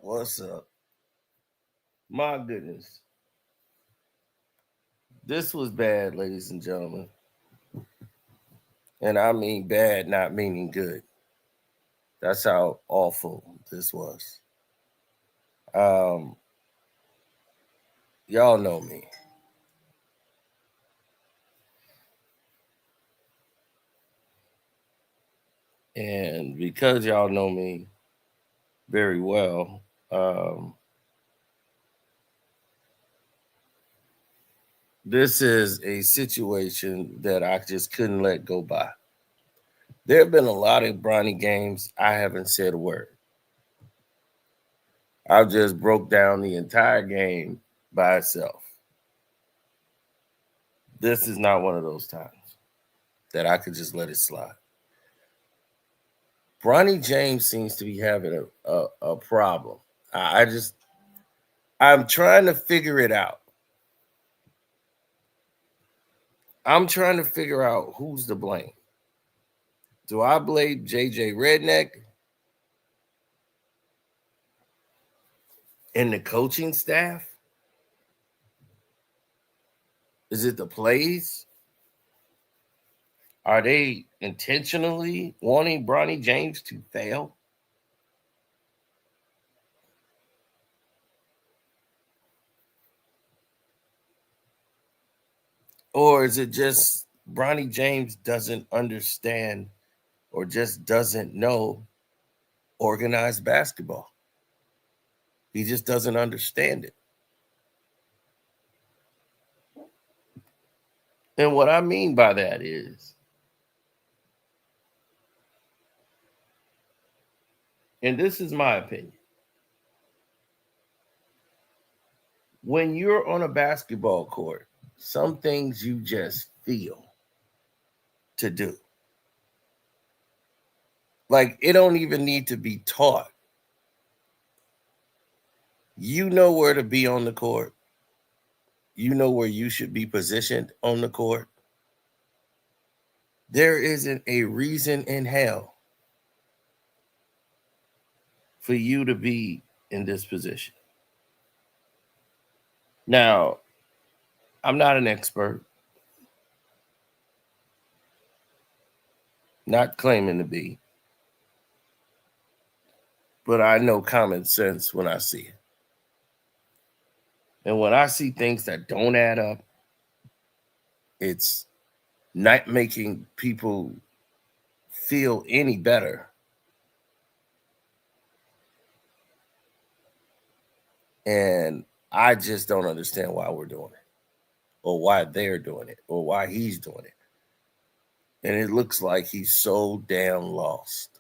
What's up? My goodness. This was bad, ladies and gentlemen. And I mean bad, not meaning good. That's how awful this was. Um, y'all know me. And because y'all know me very well, this is a situation that I just couldn't let go by. There have been a lot of Bronny games. I haven't said a word. I just broke down the entire game by itself. This is not one of those times that I could just let it slide. Bronny James seems to be having a problem. I'm trying to figure it out. I'm trying to figure out who's to blame. Do I blame JJ Redneck and the coaching staff? Is it the plays? Are they intentionally wanting Bronny James to fail? Or is it just Bronny James doesn't understand or just doesn't know organized basketball? He just doesn't understand it. And what I mean by that is, and this is my opinion, when you're on a basketball court, some things you just feel to do. Like it don't even need to be taught. You know where to be on the court. You know where you should be positioned on the court. There isn't a reason in hell for you to be in this position. Now, I'm not an expert, not claiming to be, but I know common sense when I see it. And when I see things that don't add up, it's not making people feel any better. And I just don't understand why we're doing it, or why they're doing it, or why he's doing it. And it looks like he's so damn lost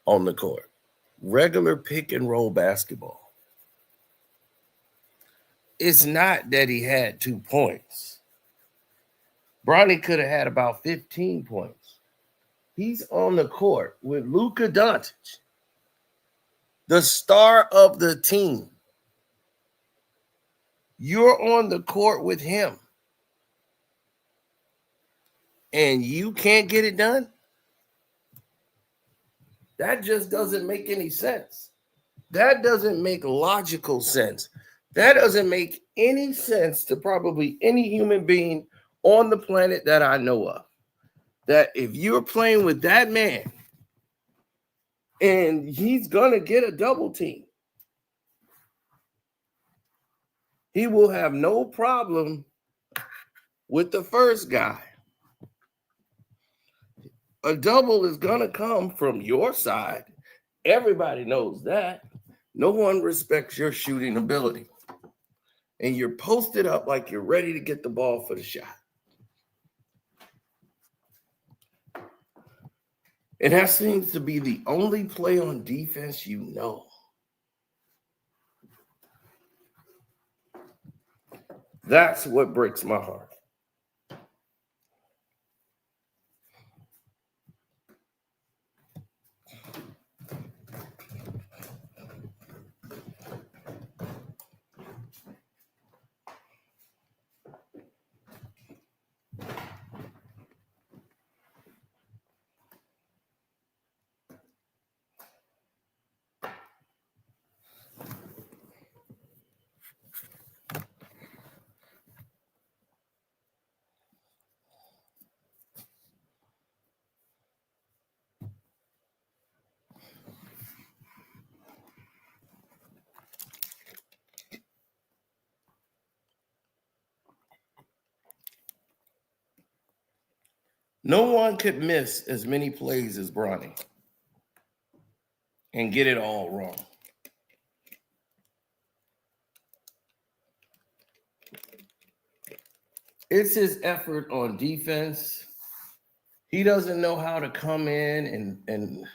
on the court. Regular pick and roll basketball. It's not that he had 2 points. Bronny could have had about 15 points. He's on the court with Luka Doncic, the star of the team. You're on the court with him, and you can't get it done? That just doesn't make any sense. That doesn't make logical sense. That doesn't make any sense to probably any human being on the planet that I know of. That if you're playing with that man and he's going to get a double team, he will have no problem with the first guy. A double is going to come from your side. Everybody knows that. No one respects your shooting ability. And you're posted up like you're ready to get the ball for the shot. And that seems to be the only play on defense you know. That's what breaks my heart. No one could miss as many plays as Bronny and get it all wrong. It's his effort on defense. He doesn't know how to come in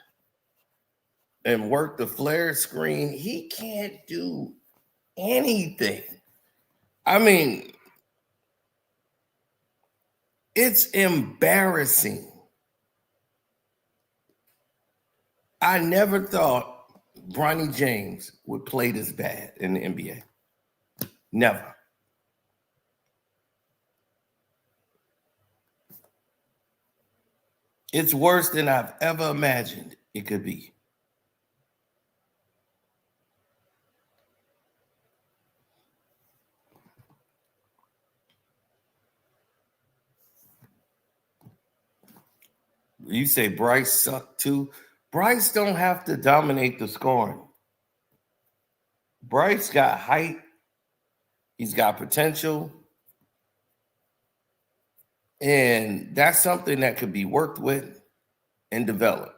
and work the flare screen. He can't do anything. I mean, it's embarrassing. I never thought Bronny James would play this bad in the NBA. Never. It's worse than I've ever imagined it could be. You say Bryce sucked too. Bryce don't have to dominate the scoring. Bryce got height. He's got potential. And that's something that could be worked with and developed.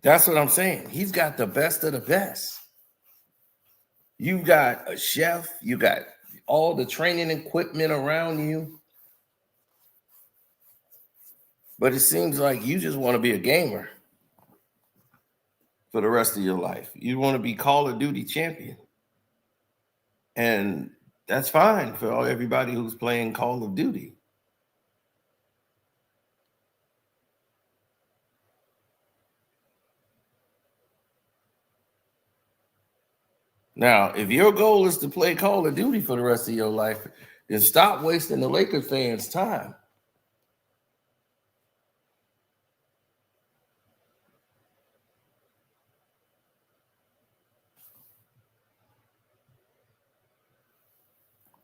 That's what I'm saying. He's got the best of the best. You've got a chef. You got all the training equipment around you. But it seems like you just want to be a gamer for the rest of your life. You want to be Call of Duty champion. And that's fine for everybody who's playing Call of Duty. Now, if your goal is to play Call of Duty for the rest of your life, then stop wasting the Lakers fans' time.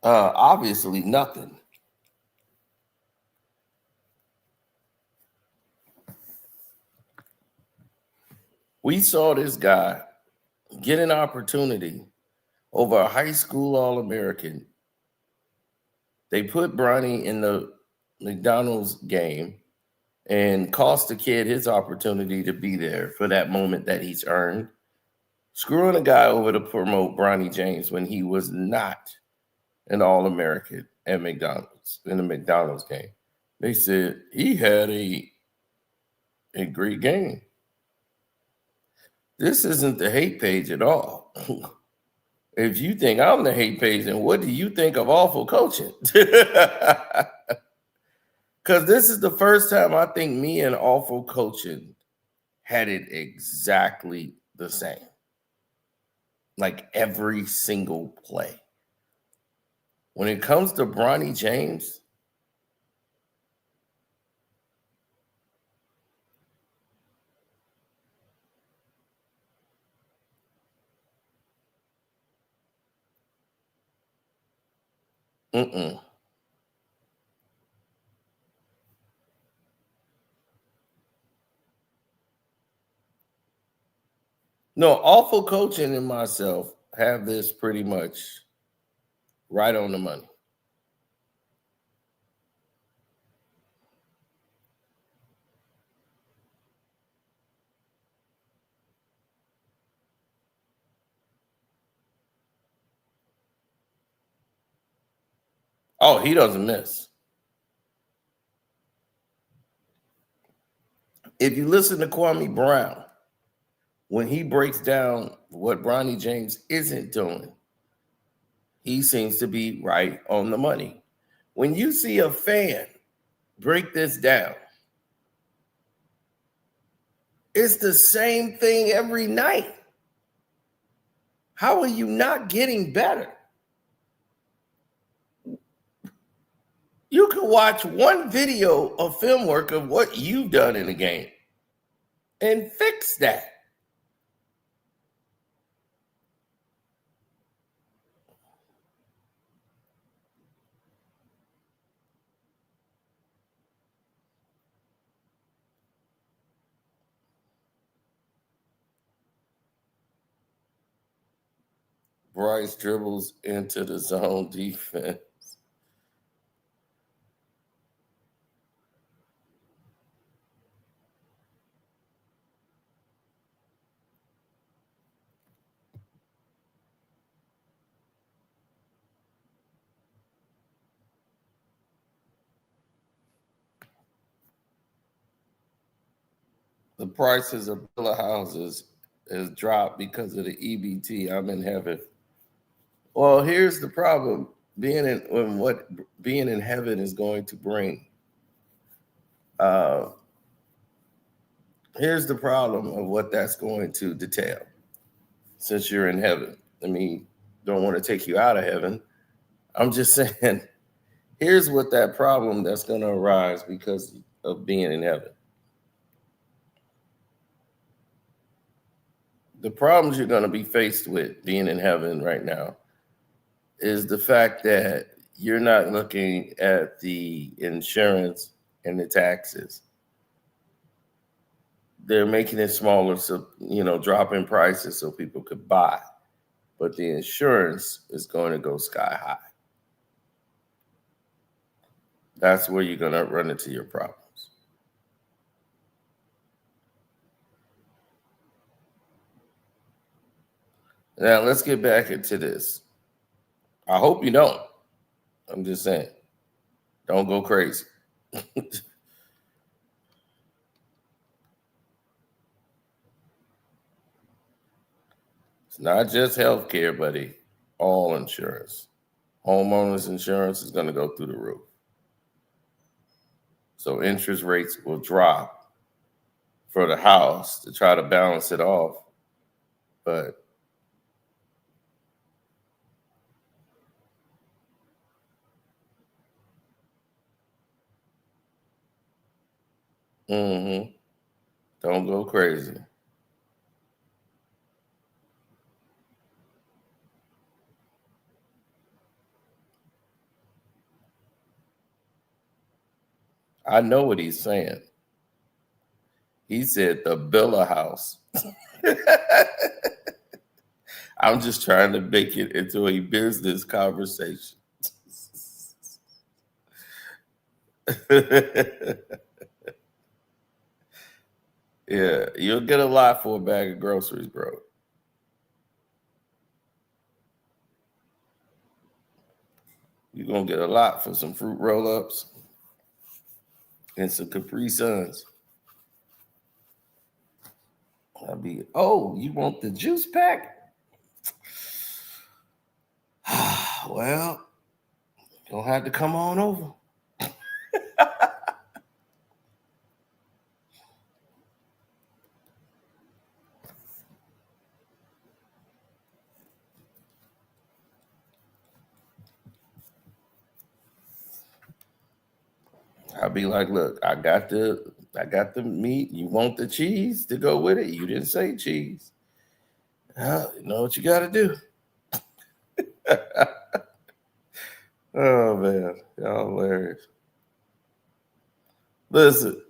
Obviously, nothing. We saw this guy get an opportunity over a high school All-American. They put Bronny in the McDonald's game and cost the kid his opportunity to be there for that moment that he's earned. Screwing a guy over to promote Bronny James when he was not an All-American at McDonald's in the McDonald's game. They said he had a great game. This isn't the hate page at all. If you think I'm the hate page, then what do you think of awful coaching? Because this is the first time I think me and awful coaching had it exactly the same. Like every single play. When it comes to Bronny James, no, awful coaching and myself have this pretty much right on the money. Oh, he doesn't miss. If you listen to Kwame Brown, when he breaks down what Bronny James isn't doing, he seems to be right on the money. When you see a fan break this down, it's the same thing every night. How are you not getting better? You can watch one video of film work of what you've done in the game and fix that. Bryce dribbles into the zone defense. The prices of villa houses has dropped because of the EBT. I'm in heaven. Well, here's the problem: being in heaven is going to bring. Here's the problem of what that's going to detail. Since you're in heaven, I mean, don't want to take you out of heaven. I'm just saying, here's what that problem that's going to arise because of being in heaven. The problems you're going to be faced with being in heaven right now is the fact that you're not looking at the insurance and the taxes. They're making it smaller, so, dropping prices so people could buy. But the insurance is going to go sky high. That's where you're going to run into your problems. Now, let's get back into this. I hope you don't. I'm just saying, don't go crazy. It's not just healthcare, buddy. All insurance. Homeowners insurance is going to go through the roof. So interest rates will drop for the house to try to balance it off. But don't go crazy. I know what he's saying. He said the Villa House. I'm just trying to make it into a business conversation. Yeah, you'll get a lot for a bag of groceries, bro. You're going to get a lot for some fruit roll-ups and some Capri Suns. You want the juice pack? Well, you'll have to come on over. I'll be like, look, I got the meat. You want the cheese to go with it? You didn't say cheese. You know what you got to do. Oh, man. Y'all hilarious. Listen.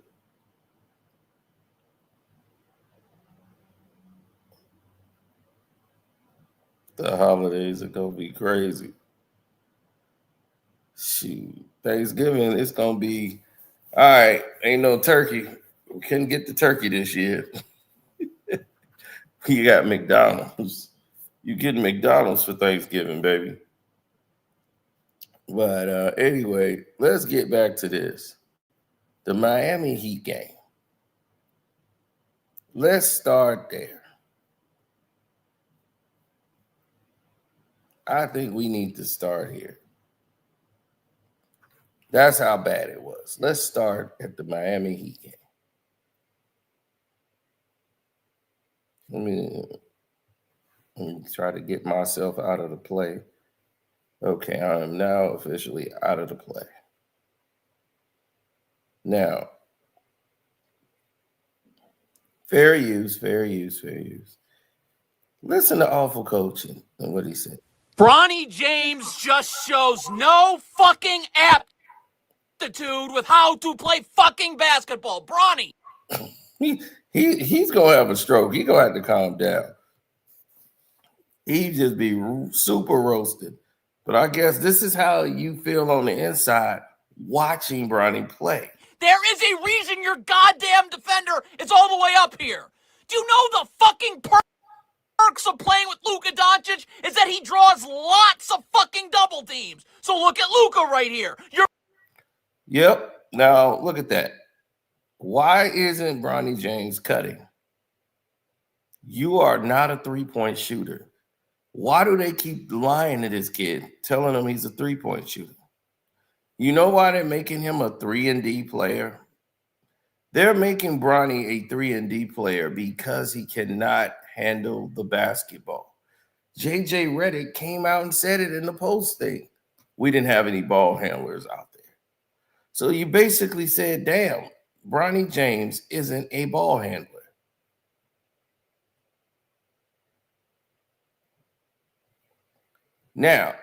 The holidays are going to be crazy. Shoot. Thanksgiving, it's going to be, all right, ain't no turkey. We couldn't get the turkey this year. You got McDonald's. You getting McDonald's for Thanksgiving, baby. But anyway, let's get back to this. The Miami Heat game. Let's start there. I think we need to start here. That's how bad it was. Let's start at the Miami Heat game. Let me try to get myself out of the play. Okay, I am now officially out of the play. Now, fair use. Listen to awful coaching and what he said. Bronny James just shows no fucking aptitude with how to play fucking basketball. Bronny. He's gonna have a stroke. He's gonna have to calm down. He just be super roasted. But I guess this is how you feel on the inside watching Bronny play. There is a reason your goddamn defender is all the way up here. Do you know the fucking perks of playing with Luka Doncic is that he draws lots of fucking double teams. So look at Luka right here. Yep. Now look at that. Why isn't Bronny James cutting? You are not a three-point shooter. Why do they keep lying to this kid, telling him he's a three-point shooter? You know why they're making him a 3-and-D player? They're making Bronny a 3-and-D player because he cannot handle the basketball. JJ Redick came out and said it in the post thing. We didn't have any ball handlers out there. So you basically said, damn, Bronny James isn't a ball handler. Now,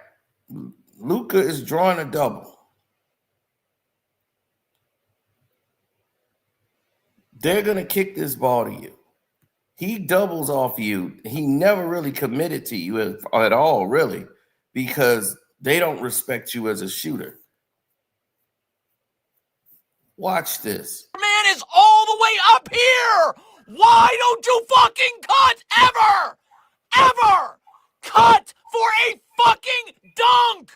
Luka is drawing a double. They're going to kick this ball to you. He doubles off you. He never really committed to you at all, really, because they don't respect you as a shooter. Watch this. Man is all the way up here. Why don't you fucking cut ever? Ever cut for a fucking dunk?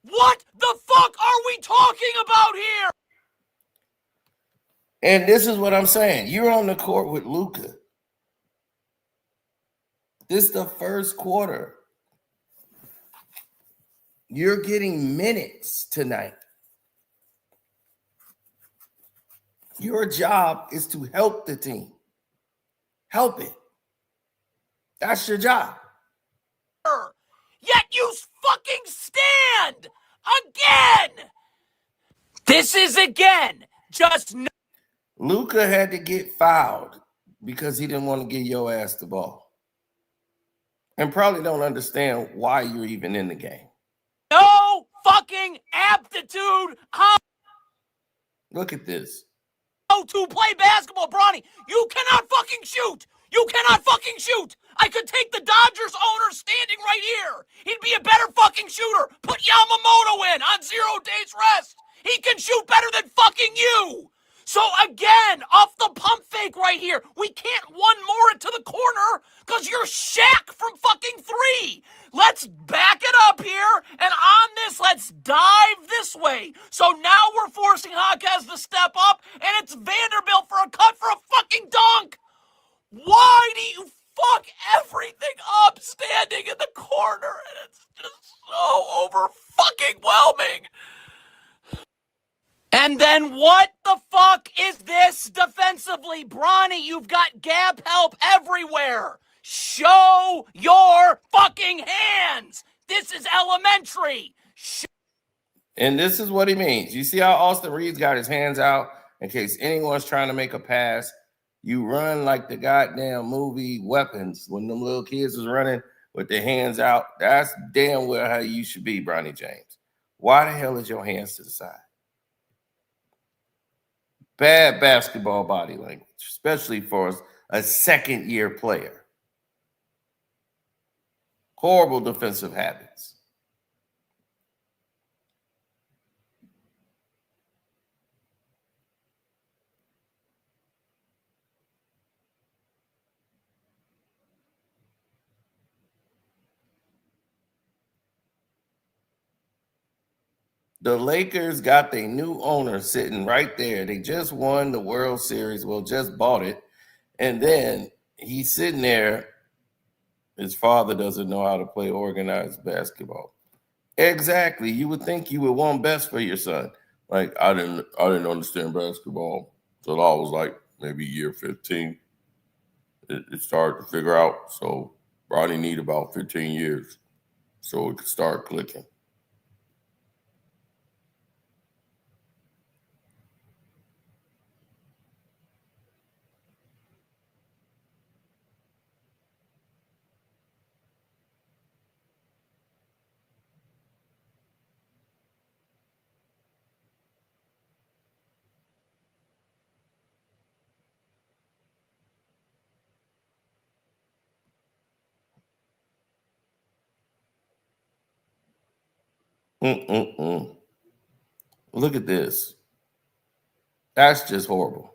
What the fuck are we talking about here? And this is what I'm saying. You're on the court with Luka. This is the first quarter. You're getting minutes tonight. Your job is to help the team. Help it. That's your job. Yet you fucking stand again. This is again just no. Luka had to get fouled because he didn't want to give your ass the ball. And probably don't understand why you're even in the game. No fucking aptitude. Look at this. How to play basketball, Bronny. You cannot fucking shoot. You cannot fucking shoot. I could take the Dodgers owner standing right here. He'd be a better fucking shooter. Put Yamamoto in on 0 days rest. He can shoot better than fucking you. So again, off the pump fake right here. We can't one more it to the corner because you're Shaq from fucking 3. Let's back it up here, and on this, let's dive this way. So now we're forcing Jaquez to step up, and it's Vanderbilt for a cut for a fucking dunk. Why do you fuck everything up standing in the corner? And it's just so over fucking whelming. And then what the fuck is this defensively? Bronny, you've got gap help everywhere. Show your fucking hands. This is elementary. And this is what he means. You see how Austin Reeves got his hands out in case anyone's trying to make a pass? You run like the goddamn movie Weapons when them little kids was running with their hands out. That's damn well how you should be, Bronny James. Why the hell is your hands to the side? Bad basketball body language, especially for a second-year player. Horrible defensive habits. The Lakers got their new owner sitting right there. They just won the World Series. Well, just bought it. And then he's sitting there. His father doesn't know how to play organized basketball. Exactly. You would think you would want best for your son. Like, I didn't understand basketball until I was like maybe year 15. It started to figure out. So Bronny need about 15 years so it could start clicking. Mm-mm-mm. Look at this. That's just horrible.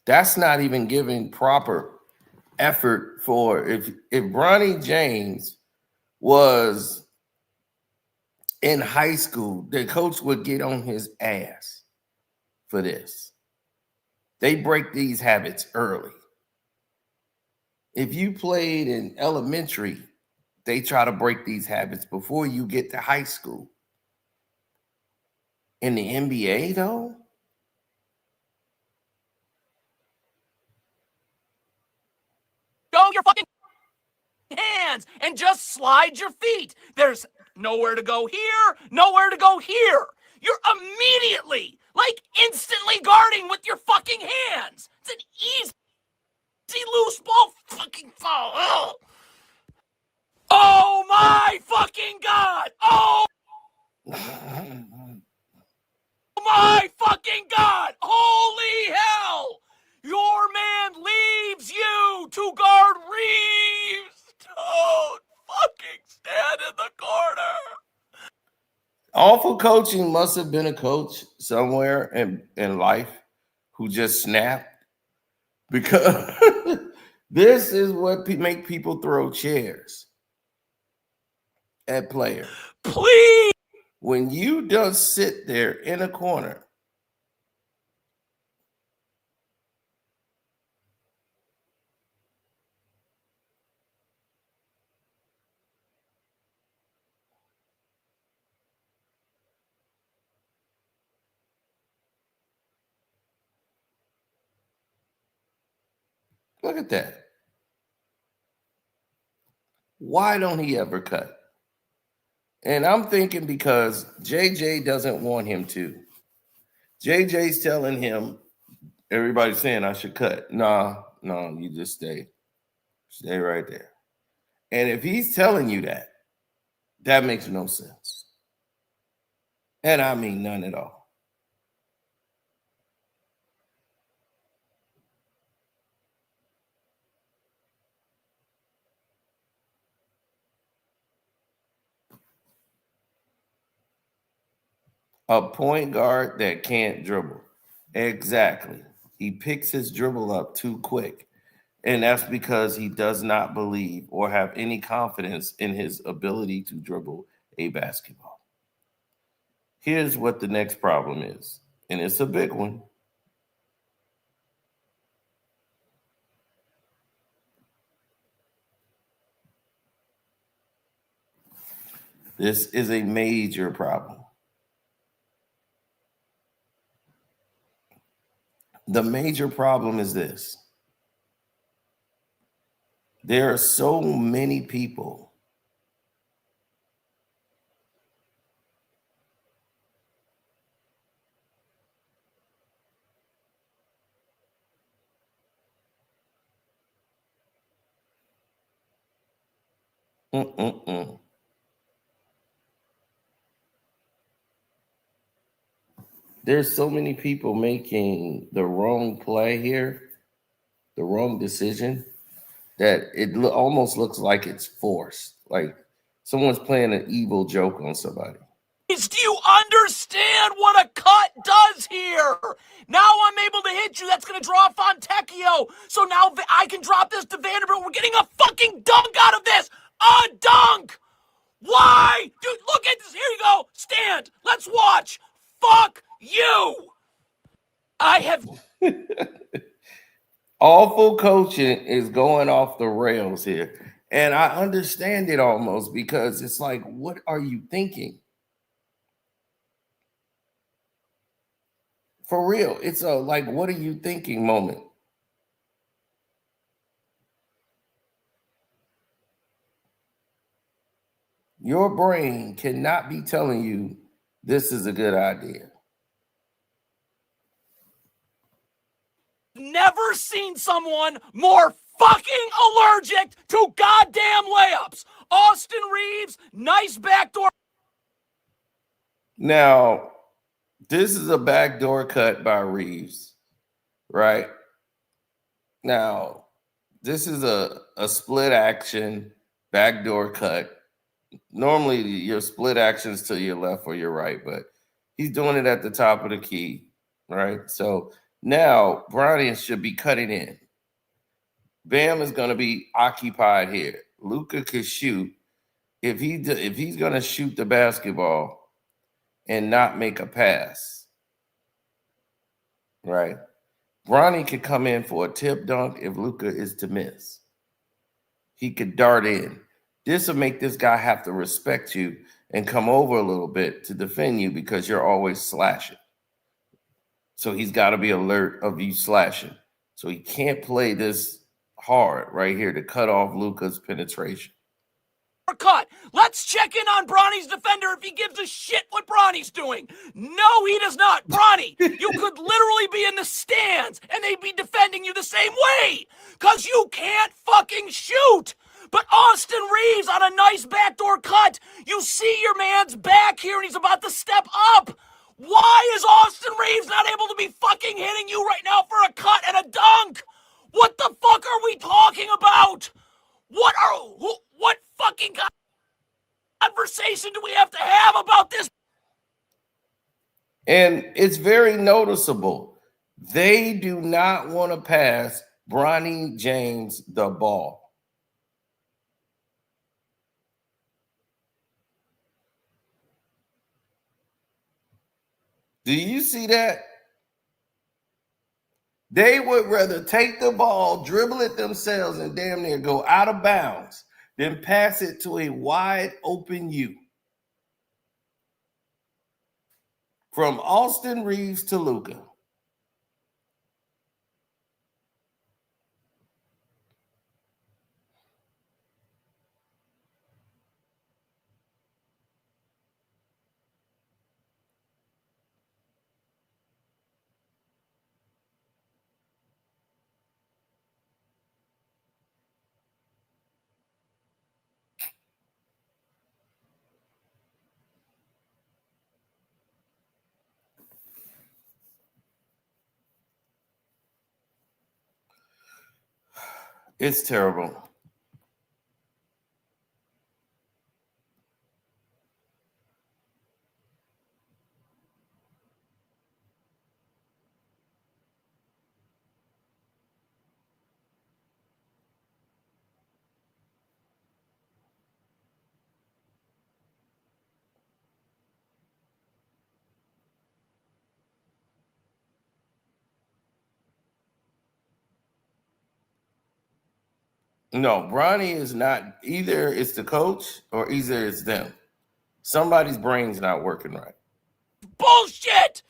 That's not even giving proper effort for if Bronny James was in high school, the coach would get on his ass for this. They break these habits early. If you played in elementary, they try to break these habits before you get to high school. In the NBA, though, Go your fucking hands and just slide your feet. There's nowhere to go here, nowhere to go here. You're immediately, like instantly guarding with your fucking hands. It's an easy loose ball fucking foul. Ugh. Oh my fucking God! Oh my fucking God! Holy hell! Your man leaves you to guard Reeves! Don't fucking stand in the corner! awful coaching must have been a coach somewhere in life who just snapped because this is what make people throw chairs at players. Please! When you just sit there in a corner, look at that. Why don't he ever cut? And I'm thinking because JJ doesn't want him to. JJ's telling him, everybody's saying I should cut. No, you just stay. Stay right there. And if he's telling you that, that makes no sense. And I mean none at all. A point guard that can't dribble. Exactly. He picks his dribble up too quick. And that's because he does not believe or have any confidence in his ability to dribble a basketball. Here's what the next problem is, and it's a big one. This is a major problem. The major problem is this. There are so many people Mm-mm-mm. There's so many people making the wrong play here, the wrong decision, that it almost looks like it's forced. Like someone's playing an evil joke on somebody. Do you understand what a cut does here? Now I'm able to hit you. That's going to draw Fontecchio. So now I can drop this to Vanderbilt. We're getting a fucking dunk out of this. A dunk! Why? Dude, look at this. Here you go. Stand. Let's watch. Fuck you. I have... Awful coaching is going off the rails here. And I understand it almost because it's like, what are you thinking? For real, it's a like, what are you thinking moment. Your brain cannot be telling you this is a good idea. Never seen someone more fucking allergic to goddamn layups. Austin Reeves, nice backdoor. Now, this is a backdoor cut by Reeves, right? Now, this is a split action backdoor cut. Normally, your split actions to your left or your right, but he's doing it at the top of the key, right? So now Bronny should be cutting in. Bam is going to be occupied here. Luka could shoot if he's going to shoot the basketball and not make a pass, right? Bronny could come in for a tip dunk if Luka is to miss. He could dart in. This will make this guy have to respect you and come over a little bit to defend you because you're always slashing. So he's got to be alert of you slashing. So he can't play this hard right here to cut off Luka's penetration. Cut. Let's check in on Bronny's defender if he gives a shit what Bronny's doing. No, he does not. Bronny, you could literally be in the stands and they'd be defending you the same way because you can't fucking shoot. But Austin Reeves on a nice backdoor cut, you see your man's back here and he's about to step up. Why is Austin Reeves not able to be fucking hitting you right now for a cut and a dunk? What the fuck are we talking about? What fucking conversation do we have to have about this? And it's very noticeable. They do not want to pass Bronny James the ball. Do you see that? They would rather take the ball, dribble it themselves, and damn near go out of bounds than pass it to a wide open you. From Austin Reeves to Luka. It's terrible. No, Bronny is not. Either it's the coach or either it's them. Somebody's brain's not working right. Bullshit!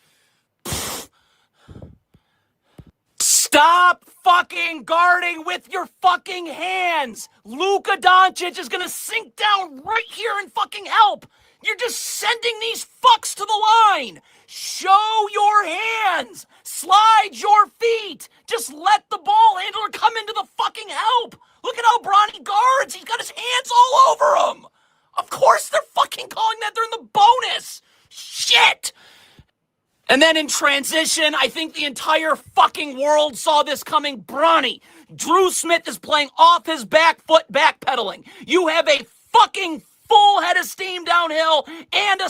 Stop fucking guarding with your fucking hands! Luka Doncic is gonna sink down right here and fucking help! You're just sending these fucks to the line! Show your hands! Slide your feet! Just let the ball handler come into the fucking help! Look at how Bronny guards! He's got his hands all over him! Of course they're fucking calling that they're in the bonus! Shit! And then in transition, I think the entire fucking world saw this coming. Bronny, Drew Smith is playing off his back foot, backpedaling. You have a fucking full head of steam downhill and a...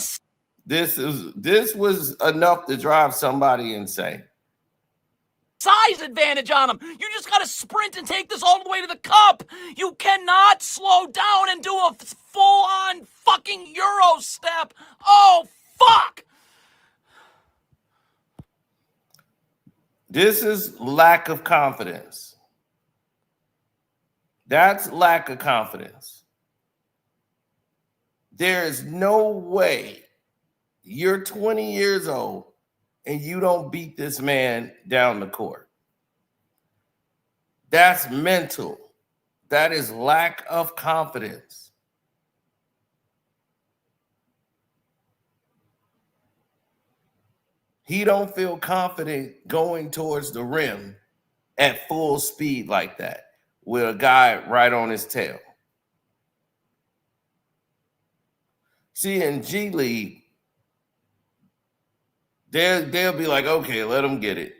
This was enough to drive somebody insane. Size advantage on him. You just got to sprint and take this all the way to the cup. You cannot slow down and do a full-on fucking Euro step. Oh, fuck. This is lack of confidence. That's lack of confidence. There is no way you're 20 years old and you don't beat this man down the court. That's mental. That is lack of confidence. He don't feel confident going towards the rim at full speed like that with a guy right on his tail. See, in G League, they'll be like, okay, let him get it.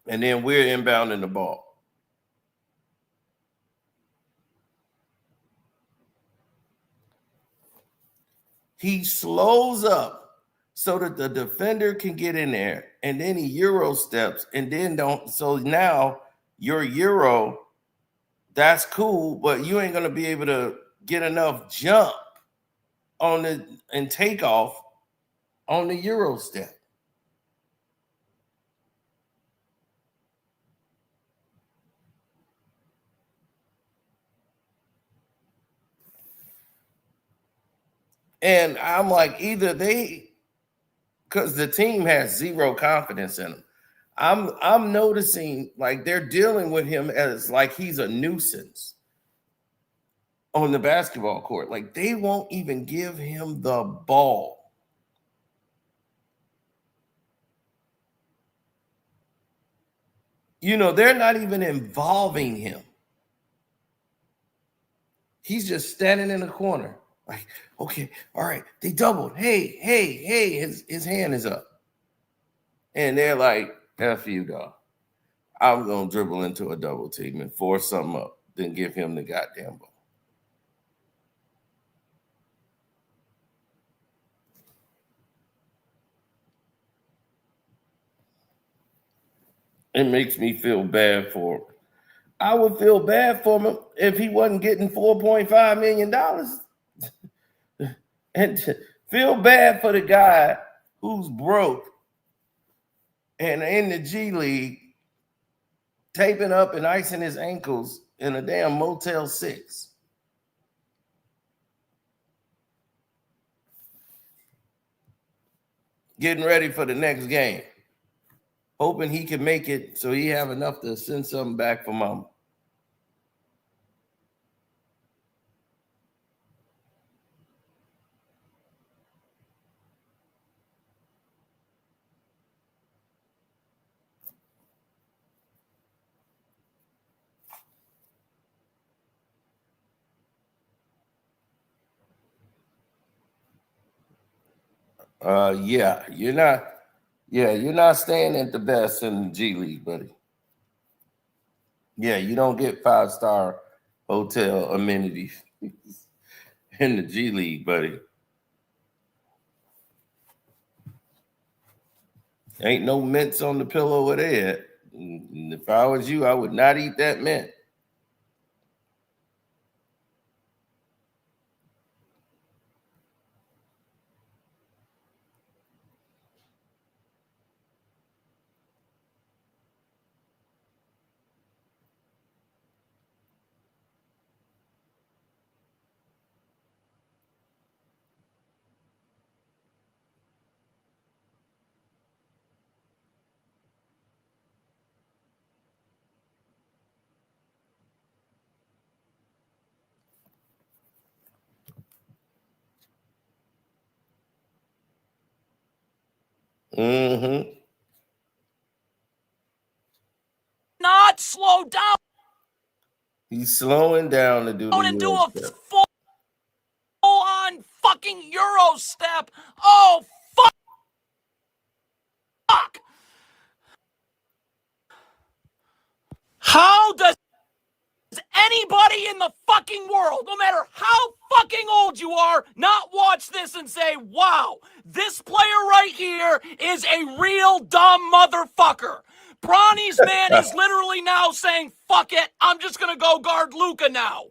And then we're inbounding the ball. He slows up so that the defender can get in there, and then he Euro steps, and then don't. So now your Euro, that's cool, but you ain't gonna be able to get enough jump on the and take off on the Euro step. And I'm like, either they, because the team has zero confidence in him. I'm noticing like they're dealing with him as like he's a nuisance on the basketball court. Like they won't even give him the ball. You know, they're not even involving him. He's just standing in the corner. Like, okay, all right, they doubled. Hey, his hand is up. And they're like, F you, dog. I'm going to dribble into a double team and force something up, then give him the goddamn ball. It makes me feel bad for him. I would feel bad for him if he wasn't getting $4.5 million. And feel bad for the guy who's broke and in the G League taping up and icing his ankles in a damn Motel 6. Getting ready for the next game. Hoping he can make it so he have enough to send something back for mama. You're not staying at the best in the G League, buddy. Yeah, you don't get 5-star hotel amenities in the G League, buddy. Ain't no mints on the pillow with it. If I was you, I would not eat that mint. Mm-hmm. Not slow down. He's slowing down to do the And do Euro a step. full-on fucking Euro step. Oh, fuck. How does anybody in the fucking world, no matter how fucking old you are, not watch this and say, wow, this player right here is a real dumb motherfucker? Bronny's man is literally now saying, fuck it, I'm just gonna go guard Luka now.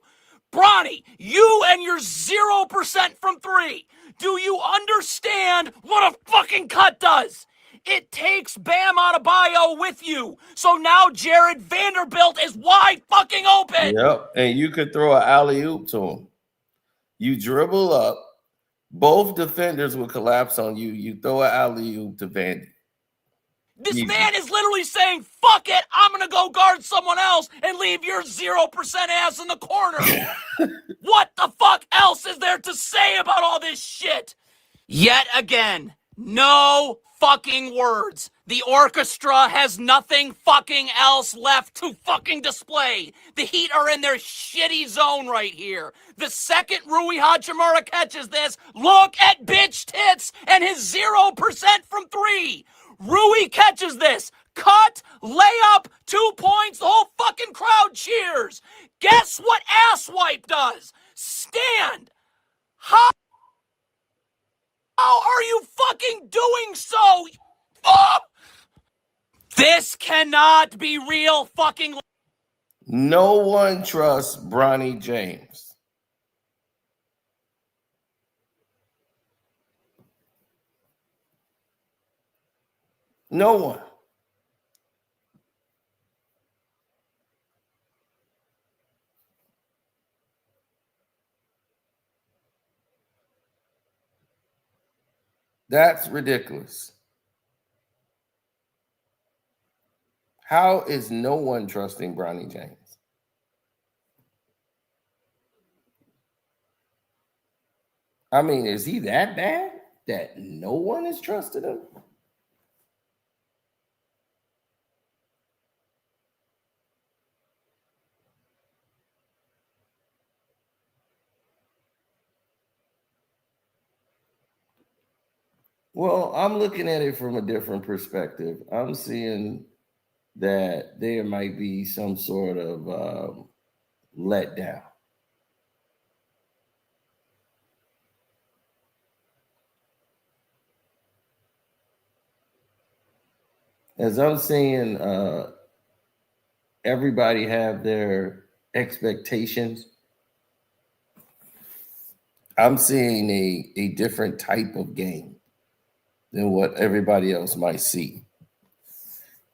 Bronny, you and your 0% from three, do you understand what a fucking cut does? It takes Bam Adebayo with you. So now Jared Vanderbilt is wide fucking open. Yep. And you could throw an alley-oop to him. You dribble up, both defenders will collapse on you. You throw an alley-oop to Vandy. This man is literally saying, fuck it, I'm going to go guard someone else and leave your 0% ass in the corner. What the fuck else is there to say about all this shit? Yet again, no fucking words. The orchestra has nothing fucking else left to fucking display. The Heat are in their shitty zone right here. The second Rui Hachimura catches this, look at bitch tits and his 0% from three. Rui catches this. Cut, layup, 2 points, the whole fucking crowd cheers. Guess what asswipe does? Stand. How are you fucking doing so? Oh! This cannot be real fucking. No one trusts Bronny James. No one. That's ridiculous. How is no one trusting Bronny James? I mean, is he that bad that no one is trusting him? Well, I'm looking at it from a different perspective. I'm seeing that there might be some sort of letdown. As I'm seeing everybody have their expectations, I'm seeing a different type of game than what everybody else might see.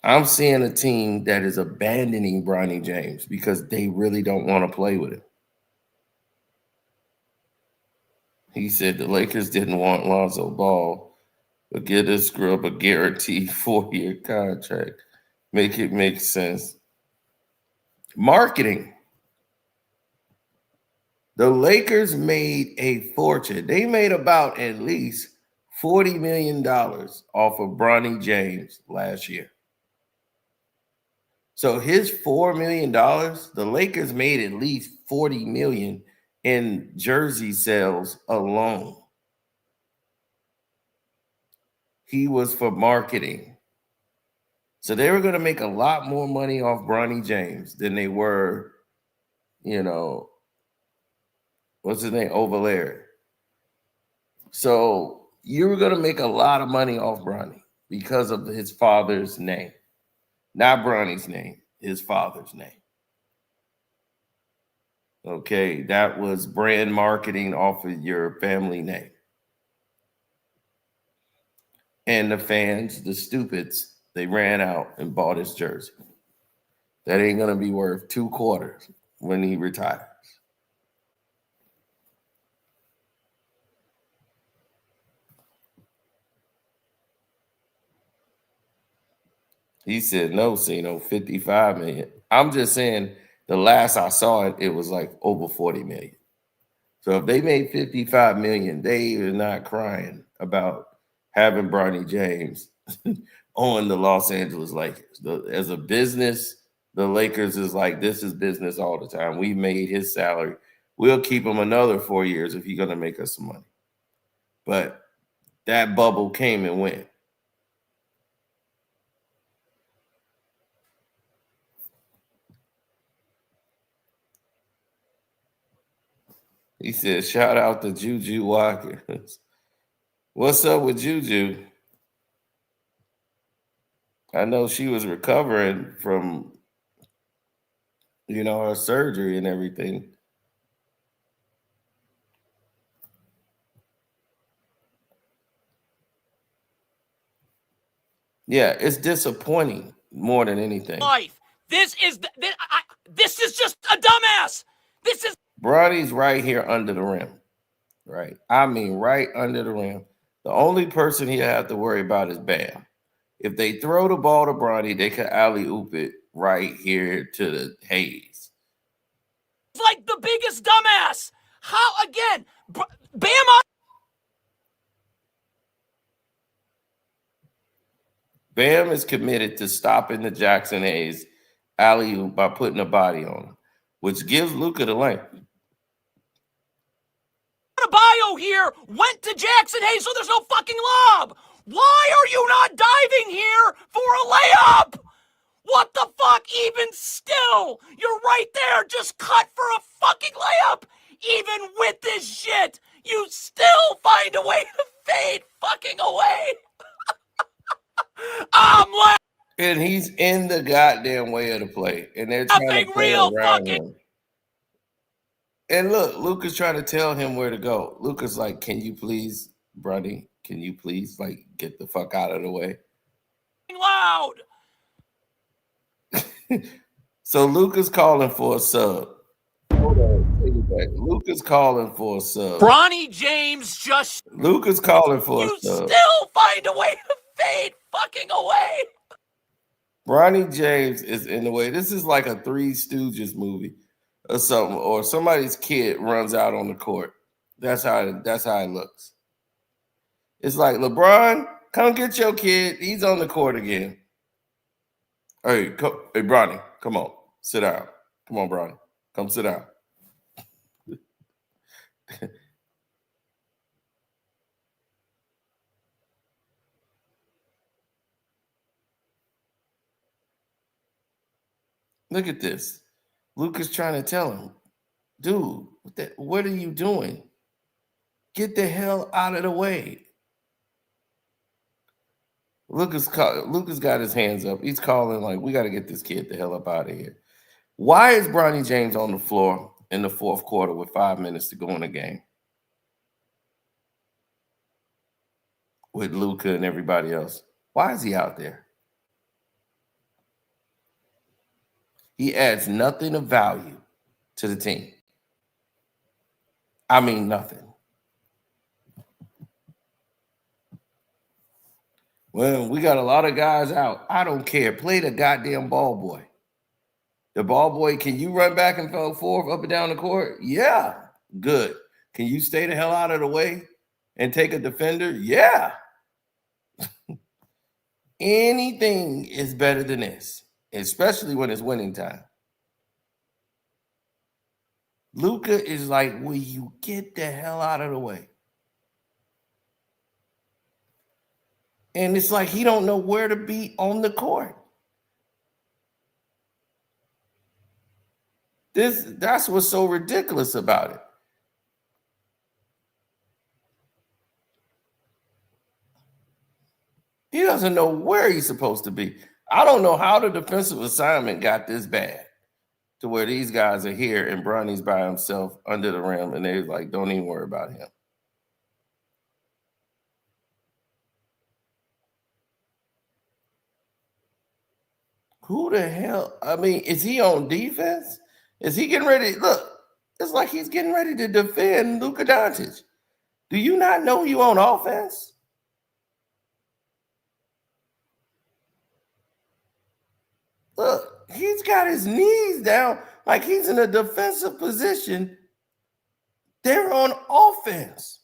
I'm seeing a team that is abandoning Bronny James because they really don't want to play with him. He said the Lakers didn't want Lonzo Ball, but give this scrub a guaranteed 4-year contract. Make it make sense. Marketing. The Lakers made a fortune. They made about at least $40 million off of Bronny James last year. So his $4 million, the Lakers made at least $40 million in jersey sales alone. He was for marketing. So they were going to make a lot more money off Bronny James than they were, what's his name? Overlair. So you were going to make a lot of money off Bronny because of his father's name. Not Bronny's name, his father's name. Okay, that was brand marketing off of your family name. And the fans, the stupids, they ran out and bought his jersey. That ain't going to be worth 2 quarters when he retires. He said, no, Cino, 55 million. I'm just saying the last I saw it, it was like over 40 million. So if they made 55 million, they are not crying about having Bronny James on the Los Angeles Lakers. As a business, the Lakers is like, this is business all the time. We made his salary. We'll keep him another 4 years if he's going to make us some money. But that bubble came and went. He said, shout out to Juju Watkins. What's up with Juju? I know she was recovering from, her surgery and everything. Yeah, it's disappointing more than anything. Life. This is just a dumbass. This is. Bronny's right here under the rim. Right. I mean, right under the rim. The only person he'll have to worry about is Bam. If they throw the ball to Bronny, they could alley-oop it right here to the Hayes. Like the biggest dumbass. How, again, Bam. Bam is committed to stopping the Jackson Hayes alley-oop by putting a body on him, which gives Luka the lane. Bio here went to Jackson Hayes, so there's no fucking lob. Why are you not diving here for a layup? What the fuck? Even still, you're right there. Just cut for a fucking layup. Even with this shit, you still find a way to fade fucking away. I'm laughing. And he's in the goddamn way of the play. And they're trying to play Real around fucking. him. And look, Luca's trying to tell him where to go. Luca's like, can you please, Bronny, can you please, like, get the fuck out of the way? Loud. So Luca's calling for a sub. Hold on, take it back. Luca's calling for a sub. Bronny James just. Luca's calling for You a sub. still find a way to fade fucking away. Bronny James is in the way. This is like a Three Stooges movie or something, or somebody's kid runs out on the court. That's how it looks. It's like, LeBron, come get your kid. He's on the court again. Hey, Bronny, come on, sit down. Come on, Bronny, come sit down. Look at this. Luca's trying to tell him, dude, what are you doing? Get the hell out of the way. Luca's got his hands up. He's calling like, we got to get this kid the hell up out of here. Why is Bronny James on the floor in the fourth quarter with 5 minutes to go in the game with Luca and everybody else? Why is he out there? He adds nothing of value to the team. I mean, nothing. Well, we got a lot of guys out. I don't care. Play the goddamn ball boy. The ball boy, can you run back and forth up and down the court? Yeah, good. Can you stay the hell out of the way and take a defender? Yeah. Anything is better than this, especially when it's winning time. Luca is like, will you get the hell out of the way? And it's like he don't know where to be on the court. That's what's so ridiculous about it. He doesn't know where he's supposed to be. I don't know how the defensive assignment got this bad to where these guys are here and Bronny's by himself under the rim and they're like, don't even worry about him. Who the hell? I mean, is he on defense? Is he getting ready? Look, it's like he's getting ready to defend Luka Doncic. Do you not know you on offense? Look, he's got his knees down like he's in a defensive position. They're on offense.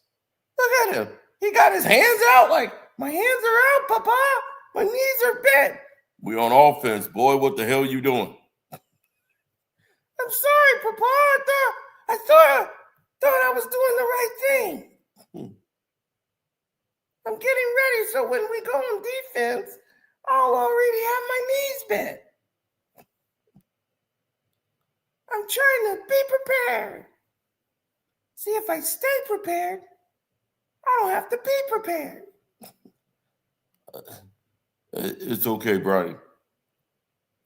Look at him. He got his hands out like, my hands are out, Papa. My knees are bent. We on offense, boy. What the hell you doing? I'm sorry, Papa. I thought I was doing the right thing. I'm getting ready so when we go on defense, I'll already have my knees bent. I'm trying to be prepared. See, if I stay prepared, I don't have to be prepared. It's okay, Bronny.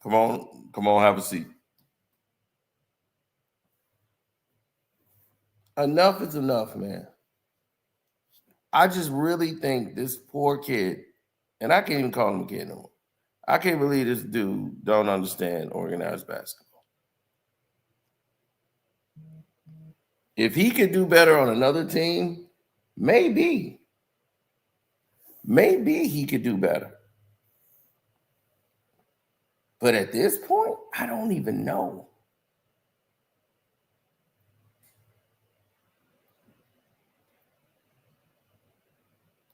Come on, have a seat. Enough is enough, man. I just really think this poor kid, and I can't even call him a kid no more. I can't believe this dude don't understand organized basketball. If he could do better on another team, maybe he could do better. But at this point, I don't even know.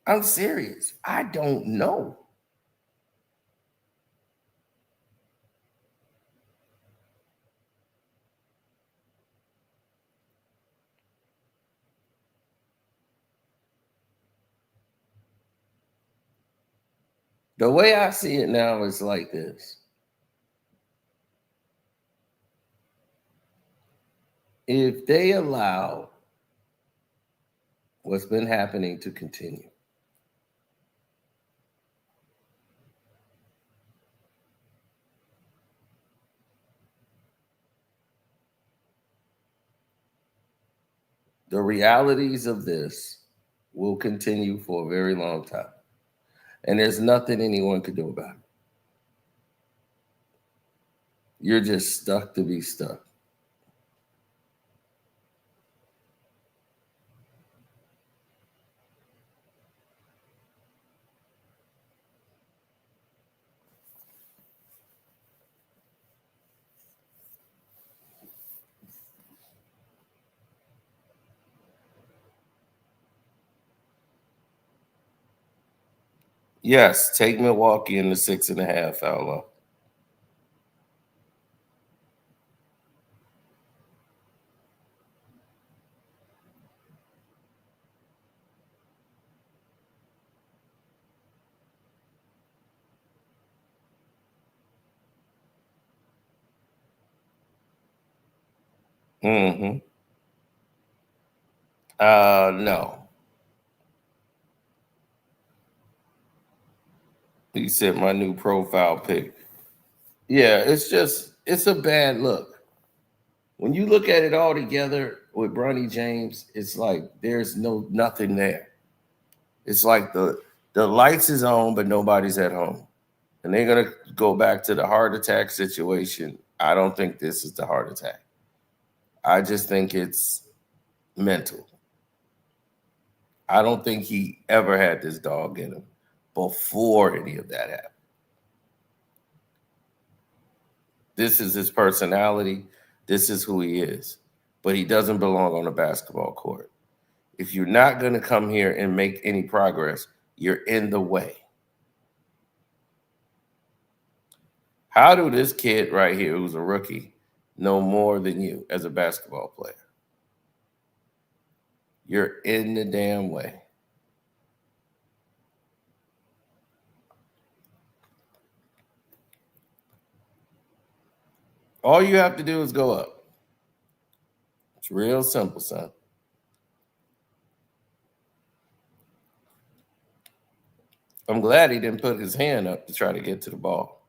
I'm serious. I don't know. The way I see it now is like this. If they allow what's been happening to continue, the realities of this will continue for a very long time. And there's nothing anyone could do about it. You're just stuck to be stuck. Yes, take Milwaukee in the 6.5, Fowler. Mm-hmm. No. He said my new profile pic. Yeah, it's a bad look. When you look at it all together with Bronny James, it's like there's nothing there. It's like the lights is on, but nobody's at home. And they're gonna go back to the heart attack situation. I don't think this is the heart attack. I just think it's mental. I don't think he ever had this dog in him before any of that happened. This is his personality. This is who he is. But he doesn't belong on a basketball court. If you're not going to come here and make any progress, you're in the way. How do this kid right here, who's a rookie, know more than you as a basketball player? You're in the damn way. All you have to do is go up. It's real simple, son. I'm glad he didn't put his hand up to try to get to the ball.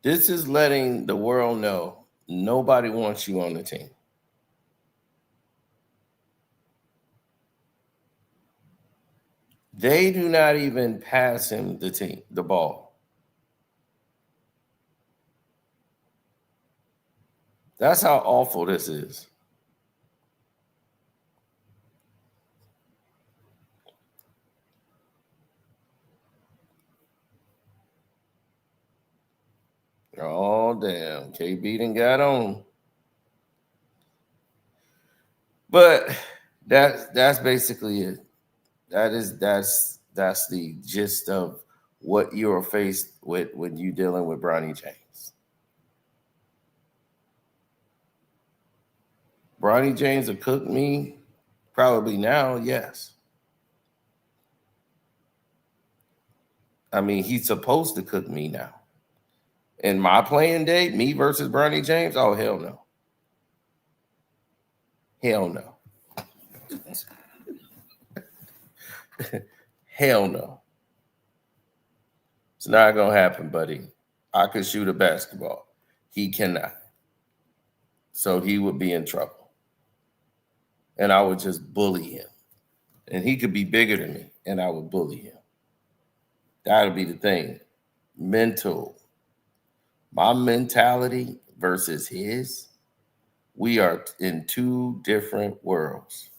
This is letting the world know nobody wants you on the team. They do not even pass him the ball. That's how awful this is. Oh damn, KB done got on. But that's basically it. That's the gist of what you're faced with when you're dealing with Bronny James. Bronny James will cook me probably now, yes. I mean, he's supposed to cook me now. In my playing day, me versus Bronny James, oh hell no. Hell no. Hell no. It's not gonna happen, buddy. I could shoot a basketball. He cannot. So he would be in trouble. And I would just bully him. And he could be bigger than me, and I would bully him. That'll be the thing. Mental. My mentality versus his, we are in two different worlds.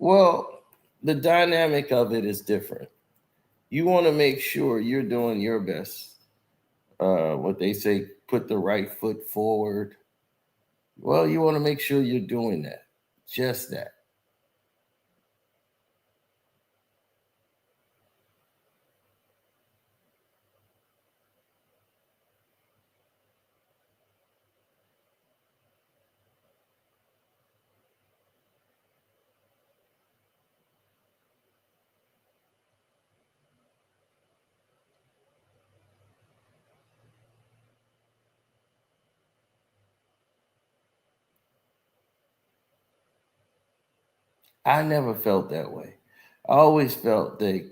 Well, the dynamic of it is different. You want to make sure you're doing your best. What they say, put the right foot forward. Well, you want to make sure you're doing that. Just that. I never felt that way. I always felt that,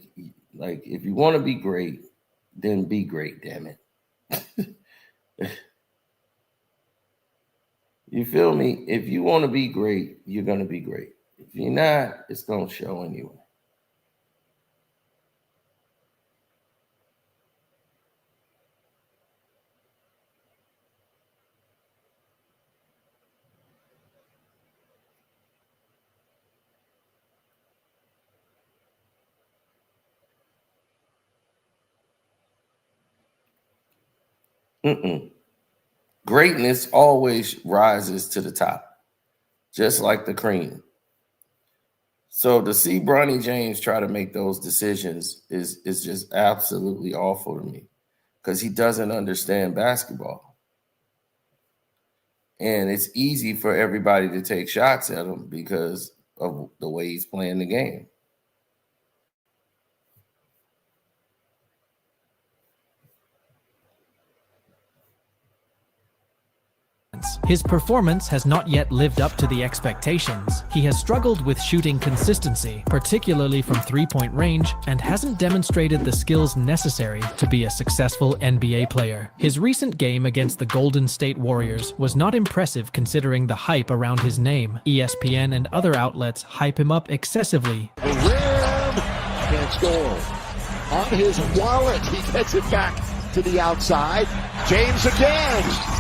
like, if you want to be great, then be great, damn it. You feel me? If you want to be great, you're going to be great. If you're not, it's going to show anyway. Mm-mm. Greatness always rises to the top, just like the cream. So to see Bronny James try to make those decisions is just absolutely awful to me because he doesn't understand basketball. And it's easy for everybody to take shots at him because of the way he's playing the game. His performance has not yet lived up to the expectations. He has struggled with shooting consistency, particularly from three-point range, and hasn't demonstrated the skills necessary to be a successful NBA player. His recent game against the Golden State Warriors was not impressive considering the hype around his name. ESPN and other outlets hype him up excessively. The rim can't score. On his wallet, he gets it back to the outside. James again.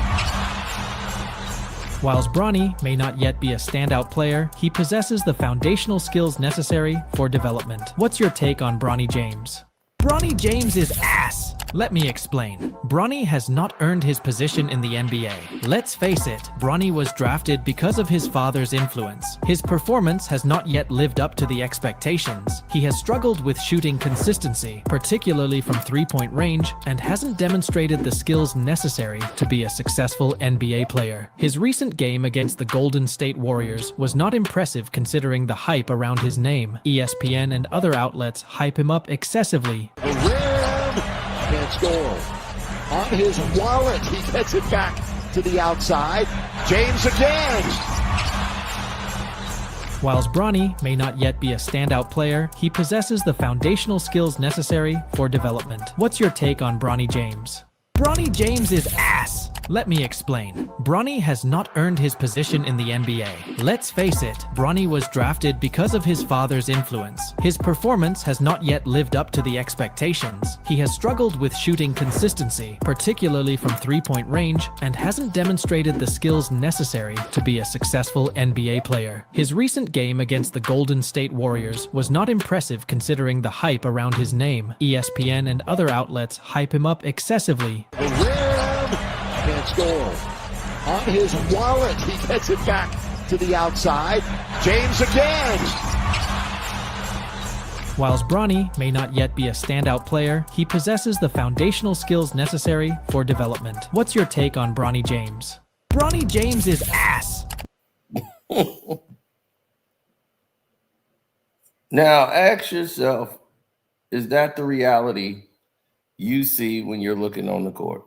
Whilst Bronny may not yet be a standout player, he possesses the foundational skills necessary for development. What's your take on Bronny James? Bronny James is ass! Let me explain. Bronny has not earned his position in the NBA. Let's face it, Bronny was drafted because of his father's influence. His performance has not yet lived up to the expectations. He has struggled with shooting consistency, particularly from three-point range, and hasn't demonstrated the skills necessary to be a successful NBA player. His recent game against the Golden State Warriors was not impressive considering the hype around his name. ESPN and other outlets hype him up excessively. The rim can't score. On his wallet, he gets it back to the outside. James again. Whilst Bronny may not yet be a standout player, he possesses the foundational skills necessary for development. What's your take on Bronny James? Bronny James is ass! Let me explain. Bronny has not earned his position in the NBA. Let's face it, Bronny was drafted because of his father's influence. His performance has not yet lived up to the expectations. He has struggled with shooting consistency, particularly from three-point range, and hasn't demonstrated the skills necessary to be a successful NBA player. His recent game against the Golden State Warriors was not impressive considering the hype around his name. ESPN and other outlets hype him up excessively. The rim can't score. On his wallet, he gets it back to the outside. James again. Whilst Bronny may not yet be a standout player, he possesses the foundational skills necessary for development. What's your take on Bronny James? Bronny James is ass! Now, ask yourself, is that the reality you see when you're looking on the court?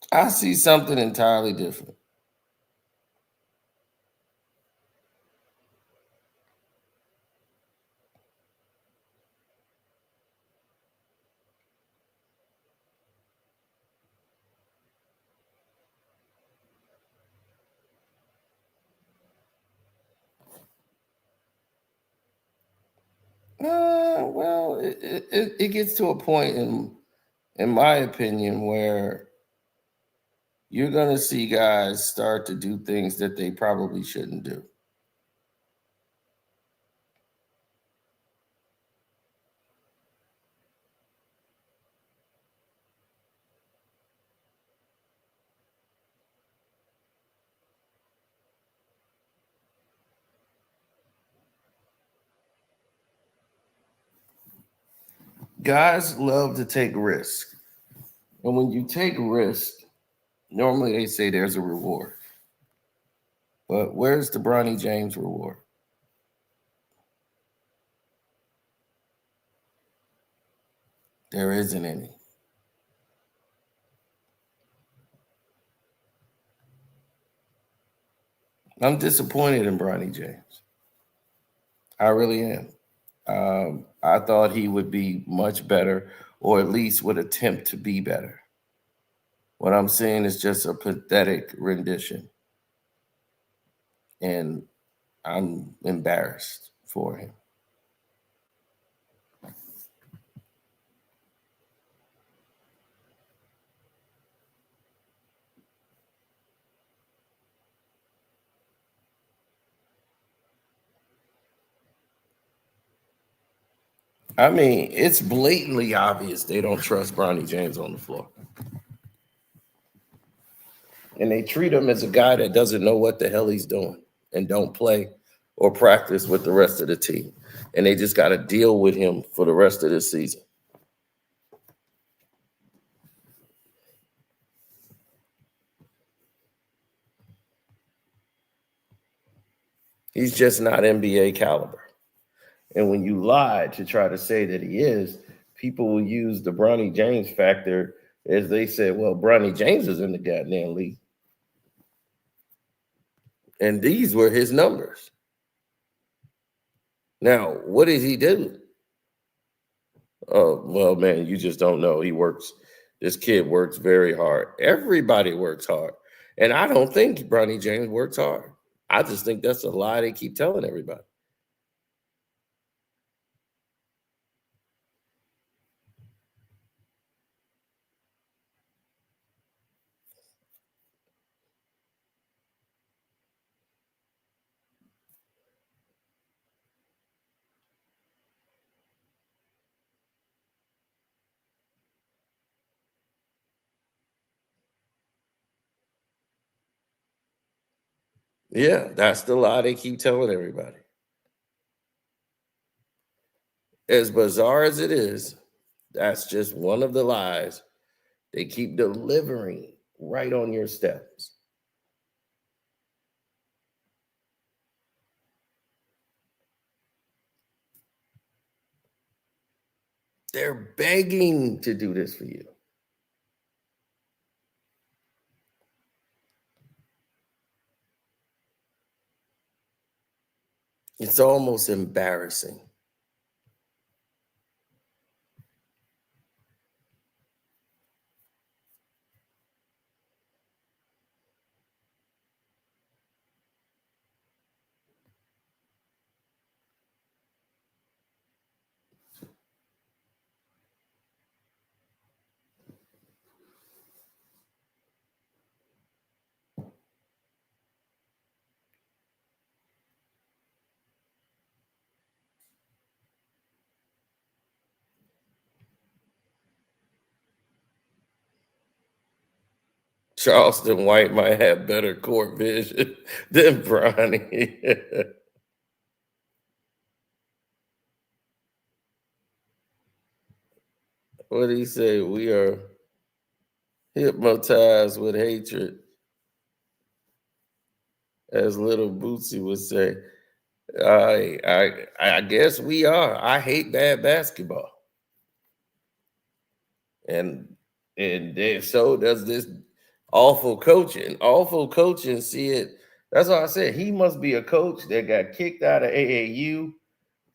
I see something entirely different. Well, it gets to a point in in my opinion, where you're going to see guys start to do things that they probably shouldn't do. Guys love to take risks. And when you take risks, normally they say there's a reward. But where's the Bronny James reward? There isn't any. I'm disappointed in Bronny James. I really am. I thought he would be much better, or at least would attempt to be better. What I'm seeing is just a pathetic rendition. And I'm embarrassed for him. I mean, it's blatantly obvious they don't trust Bronny James on the floor. And they treat him as a guy that doesn't know what the hell he's doing and don't play or practice with the rest of the team. And they just got to deal with him for the rest of the season. He's just not NBA caliber. And when you lie to try to say that he is, people will use the Bronny James factor as they said, well, Bronny James is in the goddamn league. And these were his numbers. Now, what did he do? Oh, well, man, you just don't know. He works. This kid works very hard. Everybody works hard. And I don't think Bronny James works hard. I just think that's a lie they keep telling everybody. Yeah, that's the lie they keep telling everybody. As bizarre as it is, that's just one of the lies they keep delivering right on your steps. They're begging to do this for you. It's almost embarrassing. Charleston White might have better court vision than Bronny. What did he say? We are hypnotized with hatred, as little Bootsy would say. I guess we are. I hate bad basketball. And so does this awful coaching. Awful coaching, see it. That's why I said he must be a coach that got kicked out of AAU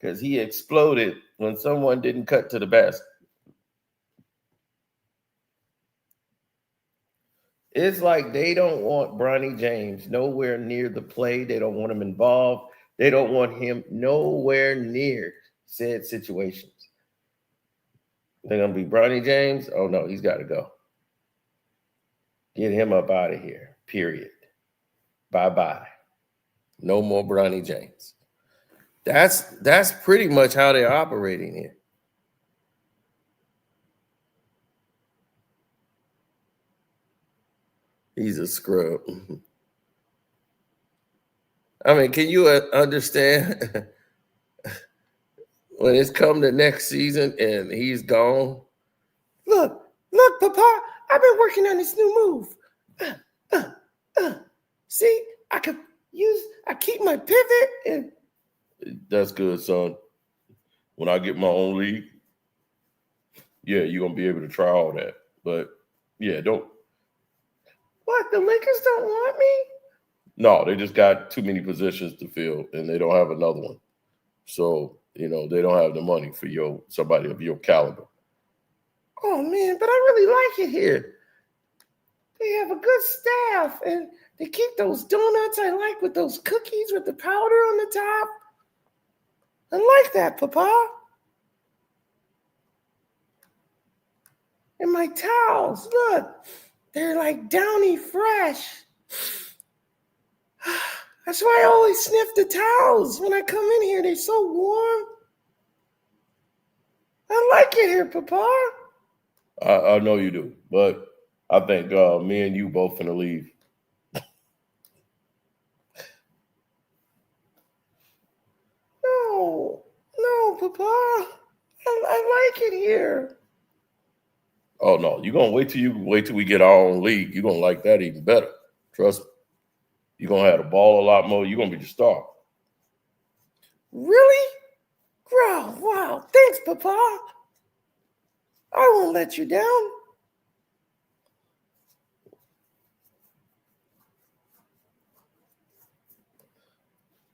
because he exploded when someone didn't cut to the basket. It's like they don't want Bronny James nowhere near the play. They don't want him involved. They don't want him nowhere near said situations. They're gonna be Bronny James. Oh no, he's got to go. Get him up out of here. Period. Bye bye. No more Bronny James. That's pretty much how they're operating here. He's a scrub. I mean, can you understand when it's come to next season and he's gone? Look, Papa, I've been working on this new move. See, I keep my pivot and that's good, son. When I get my own league, yeah, you're gonna be able to try all that. But yeah, don't. What? The Lakers don't want me? No, they just got too many positions to fill, and they don't have another one. So they don't have the money for somebody of your caliber. Oh man, but I really like it here. They have a good staff, and they keep those donuts I like with those cookies with the powder on the top. I like that, Papa. And my towels, look, they're like Downy Fresh. That's why I always sniff the towels when I come in here. They're so warm. I like it here, Papa. I know you do, but I think me and you both finna leave. No, Papa. I like it here. Oh no, you're gonna wait till we get our own league. You're gonna like that even better. Trust me. You're gonna have the ball a lot more. You're gonna be the star. Really? Wow. Thanks, Papa. I won't let you down.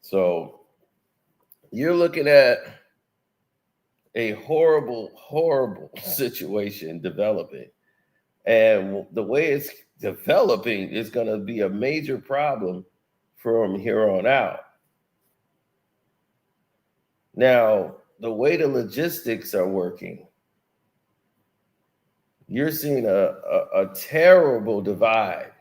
So you're looking at a horrible, horrible situation developing. And the way it's developing is going to be a major problem from here on out. Now, the way the logistics are working, you're seeing a terrible divide.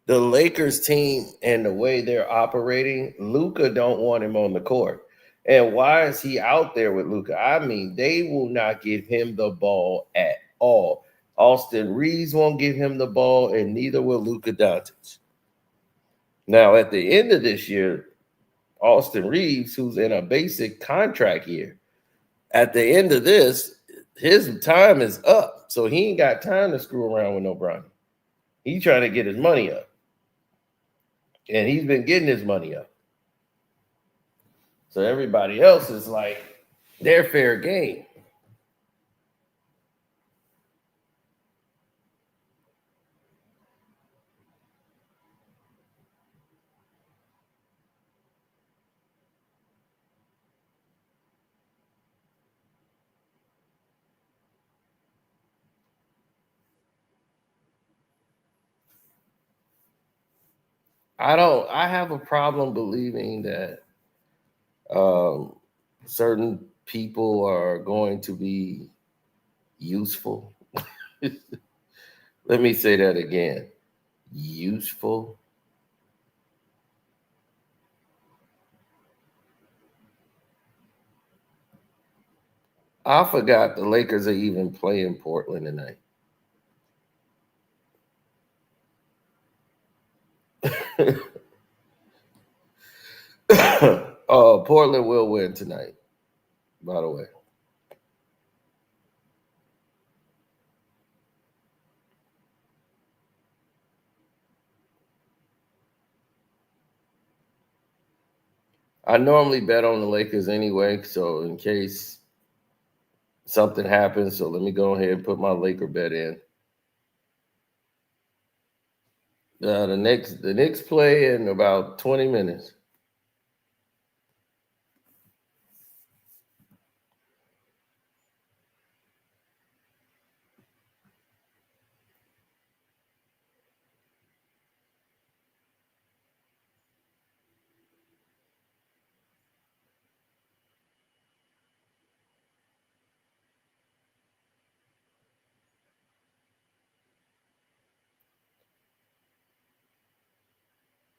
The Lakers team and the way they're operating, Luka don't want him on the court. And why is he out there with Luka? I mean, they will not give him the ball at all. Austin Reeves won't give him the ball, and neither will Luka Doncic. Now, at the end of this year, Austin Reeves, who's in a basic contract year, at the end of this, his time is up. So he ain't got time to screw around with no Bronny. He's trying to get his money up. And he's been getting his money up. So everybody else is like, they're fair game. I have a problem believing that certain people are going to be useful. Let me say that again. Useful. I forgot the Lakers are even playing Portland tonight. Portland will win tonight, by the way. I normally bet on the Lakers anyway, so in case something happens, so let me go ahead and put my Laker bet in. The Knicks play in about 20 minutes.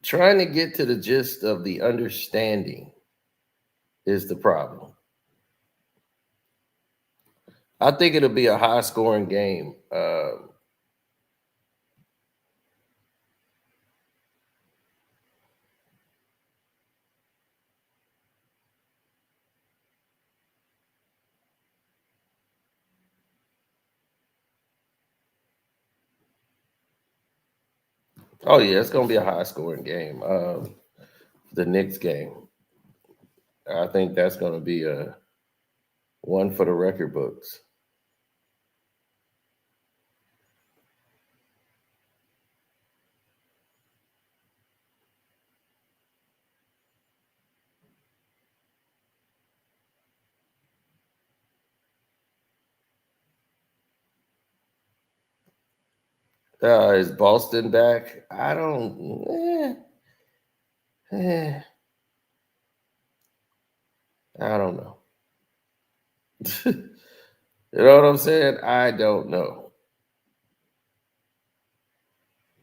Trying to get to the gist of the understanding is the problem. I think it'll be a high scoring game. Oh yeah, it's gonna be a high scoring game. The Knicks game. I think that's gonna be a one for the record books. Is Boston back? I don't. I don't know. You know what I'm saying? I don't know.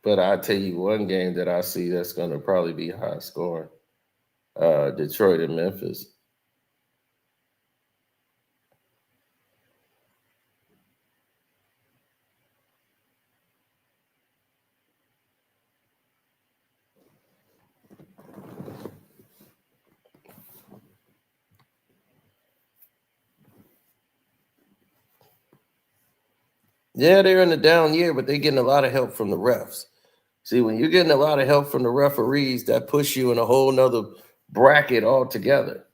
But I tell you one game that I see that's going to probably be high scoring. Detroit and Memphis. Yeah, they're in a down year, but they're getting a lot of help from the refs. See, when you're getting a lot of help from the referees, that puts you in a whole nother bracket altogether.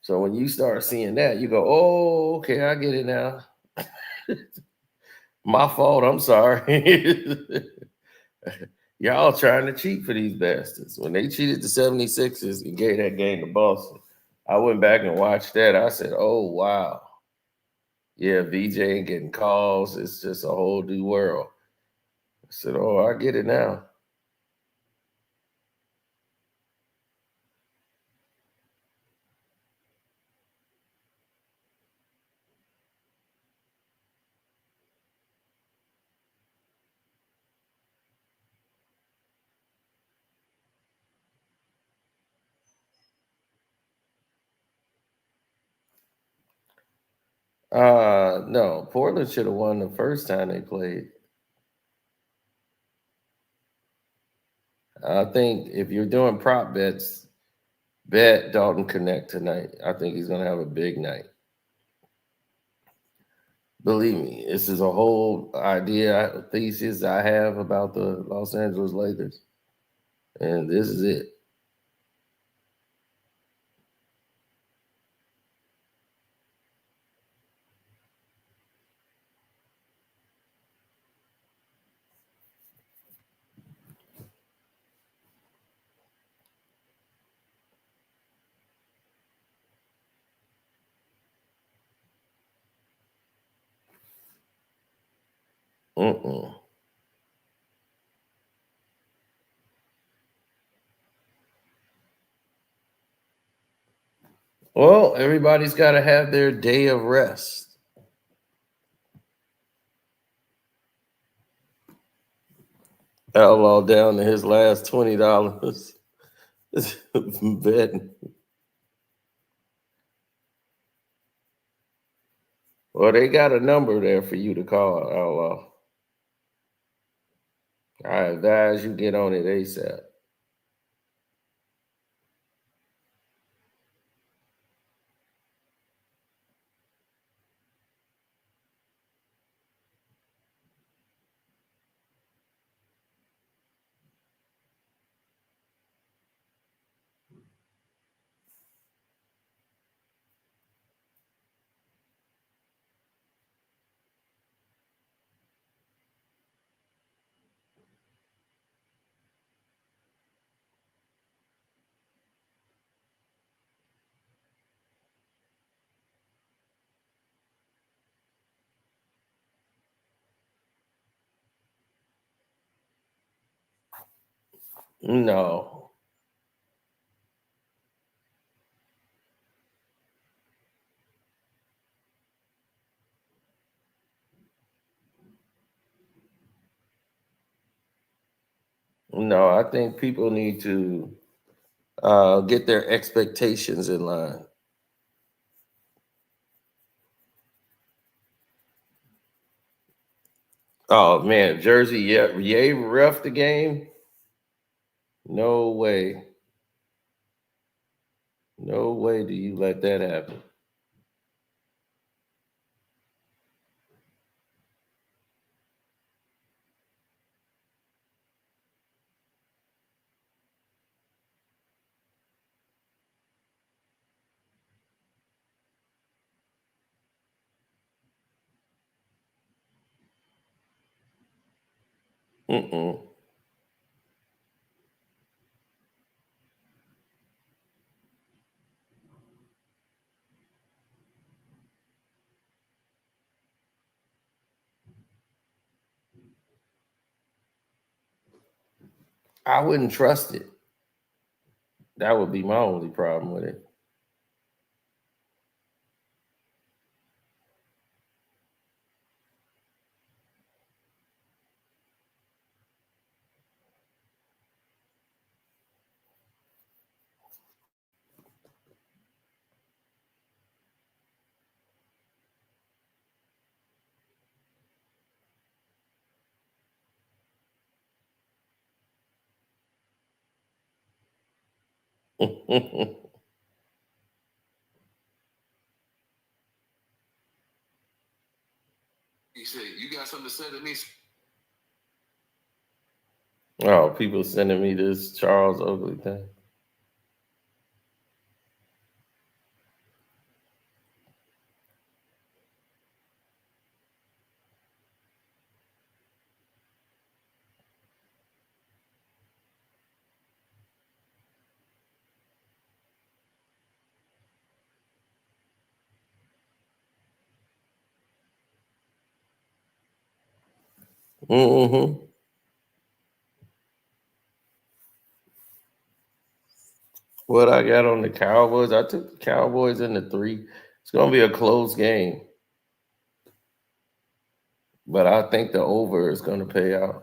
So when you start seeing that, you go, oh, okay, I get it now. My fault. I'm sorry. Y'all trying to cheat for these bastards. When they cheated the 76ers and gave that game to Boston, I went back and watched that. I said, oh, wow. Yeah, VJ ain't getting calls. It's just a whole new world. I said, oh, I get it now. No, Portland should have won the first time they played. I think if you're doing prop bets, bet Dalton Connect tonight. I think he's going to have a big night. Believe me, this is a whole idea, thesis I have about the Los Angeles Lakers. And this is it. Mm-mm. Well, everybody's got to have their day of rest. Outlaw down to his last $20 betting. Well, they got a number there for you to call, Outlaw. I advise you get on it ASAP. No. No, I think people need to get their expectations in line. Oh man, Jersey, yeah, Ye ref the game. No way. No way do you let that happen. Mm-mm. I wouldn't trust it. That would be my only problem with it. He said, "You got something to say to me?" Oh, people sending me this Charles Oakley thing. Mm-hmm. What I got on the Cowboys, I took the Cowboys in the 3. It's going to be a close game, but I think the over is going to pay out.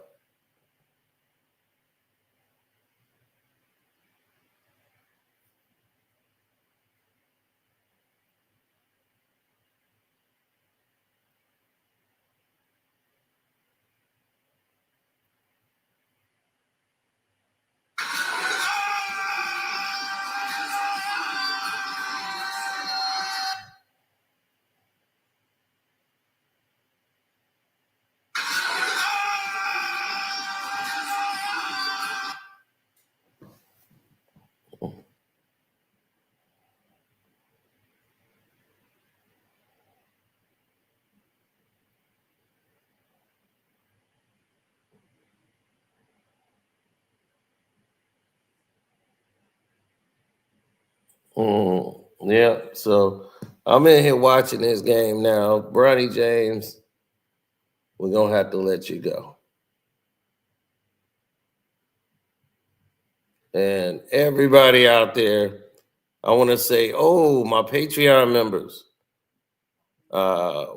Yeah, so I'm in here watching this game now. Bronny James, we're going to have to let you go. And everybody out there, I want to say, oh, my Patreon members,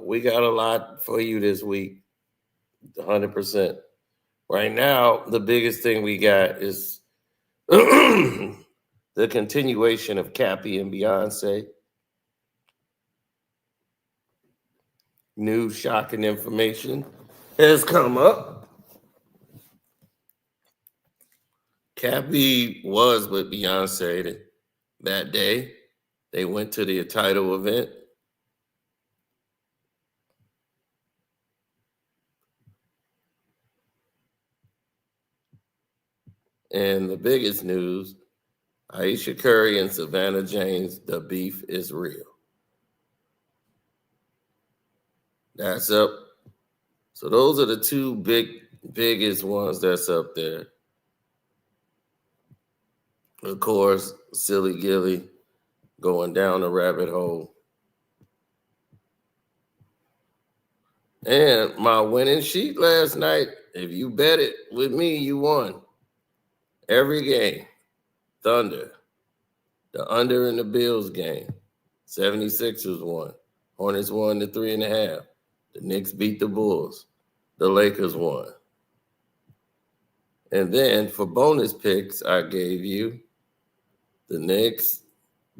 we got a lot for you this week, 100%. Right now, the biggest thing we got is the continuation of Cappy and Beyonce. New shocking information has come up. Cappy was with Beyonce that day. They went to the title event. And the biggest news, Aisha Curry and Savannah James, the beef is real. That's up. So those are the two biggest ones that's up there. Of course, Silly Gilly going down the rabbit hole. And my winning sheet last night, if you bet it with me, you won. Every game. Thunder. The under in the Bills game. 76ers won. Hornets won the 3.5. The Knicks beat the Bulls. The Lakers won. And then for bonus picks, I gave you the Knicks,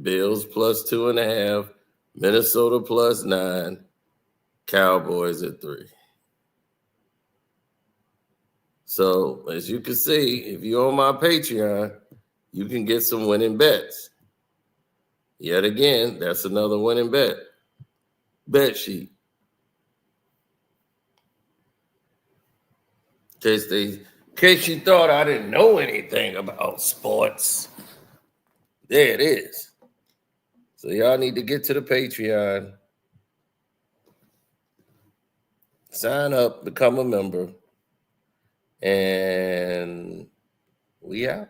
Bills plus 2.5, Minnesota plus 9, Cowboys at 3. So as you can see, if you're on my Patreon, you can get some winning bets. Yet again, that's another winning bet sheet. In case you thought I didn't know anything about sports, there it is. So y'all need to get to the Patreon, sign up, become a member, and we out.